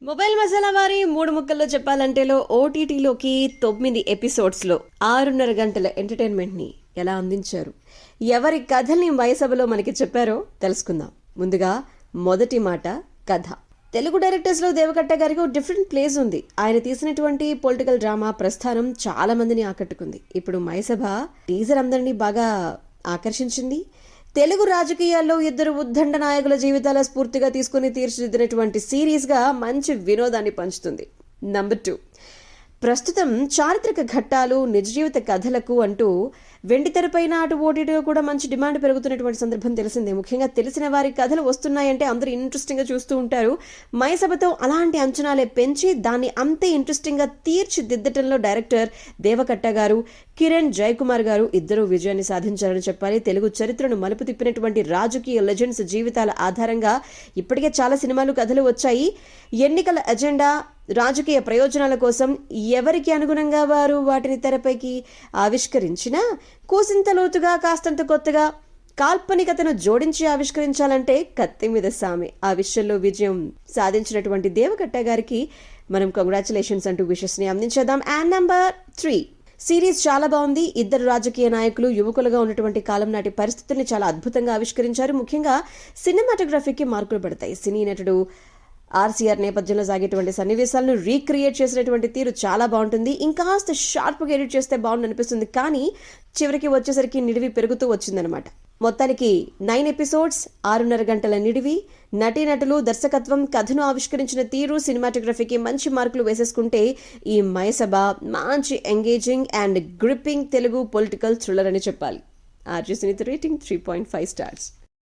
Mobile masala వారి 3 ముక్కల్లో చెప్పాలంటేలో ఓటీటీలోకి 9 ఎపిసోడ్స్లో 6:30 గంటల ఎంటర్టైన్మెంట్ని ఎలా అందించారు, ఎవరి కథల్ని వయసభలో మనకి చెప్పారో తెలుసుకుందాం. ముందుగా మొదటి మాట కథ. తెలుగు డైరెక్టర్స్లో దేవకట్ట గారికి ఒక డిఫరెంట్ ప్లేస్ ఉంది. ఆయన తీసినటువంటి పొలిటికల్ డ్రామా ప్రస్థానం చాలా మందిని ఆకట్టుకుంది. ఇప్పుడు మైసభ టీజర్ అందరినీ బాగా ఆకర్షించింది. తెలుగు రాజకీయాల్లో ఇద్దరు ఉద్దండ నాయకుల జీవితాల స్ఫూర్తిగా తీసుకుని తీర్చిదిద్దినటువంటి సిరీస్గా మంచి వినోదాన్ని పంచుతుంది. నంబర్ 2, ప్రస్తుతం చారిత్రక ఘట్టాలు, నిజ జీవిత కథలకు అంటూ వెండితెరపైన అటు ఓటీటీలో కూడా మంచి డిమాండ్ పెరుగుతున్నటువంటి సందర్భం తెలిసిందే. ముఖ్యంగా తెలిసిన వారి కథలు వస్తున్నాయంటే అందరూ ఇంట్రెస్టింగ్గా చూస్తూ ఉంటారు. మైసభతో అలాంటి అంచనాలే పెంచి దాన్ని అంతే ఇంట్రెస్టింగ్గా తీర్చిదిద్దటంలో డైరెక్టర్ దేవకట్ట గారు, కిరణ్ జయకుమార్ గారు ఇద్దరు విజయాన్ని సాధించారని చెప్పాలి. తెలుగు చరిత్రను మలుపు తిప్పినటువంటి రాజకీయ లెజెండ్స్ జీవితాల ఆధారంగా ఇప్పటికే చాలా సినిమాలు, కథలు వచ్చాయి. ఎన్నికల ఎజెండా, రాజకీయ ప్రయోజనాల కోసం ఎవరికి అనుగుణంగా వారు వాటిని తెరపైకి ఆవిష్కరించినా కూసింత లోతుగా, కాస్తంత కొత్తగా కాల్పనికతను జోడించి ఆవిష్కరించాలంటే కత్తి మీద సామె. ఆ విషయంలో విజయం సాధించినటువంటి దేవకట్ట గారికి మనం కంగ్రాచులేషన్స్ అంటూ విషెస్ని అందించేద్దాం. అండ్ నంబర్ 3, సిరీస్ చాలా బాగుంది. ఇద్దరు రాజకీయ నాయకులు యువకులుగా ఉన్నటువంటి కాలం నాటి పరిస్థితుల్ని చాలా అద్భుతంగా ఆవిష్కరించారు. ముఖ్యంగా సినిమాటోగ్రఫీకి మార్కులు పడతాయి. సినీ నటుడు ఆర్సీఆర్ నేపథ్యంలో సాగేటువంటి సన్నివేశాలను రీక్రియేట్ చేసినటువంటి తీరు చాలా బాగుంటుంది. ఇంకాస్త షార్ప్గా ఎడిట్ చేస్తే బాగుంది అనిపిస్తుంది, కానీ చివరికి వచ్చేసరికి నిడివి పెరుగుతూ వచ్చిందనమాట. మొత్తానికి 9 ఎపిసోడ్స్, 6:30 గంటల నిడివి, నటీనటులు, దర్శకత్వం, కథను ఆవిష్కరించిన తీరు, సినిమాటోగ్రఫీకి మంచి మార్కులు వేసేసుకుంటే ఈ మైసభ మంచి engaging and gripping Telugu political thriller అని చెప్పాలి. RG Sunitha rating 3.5 stars.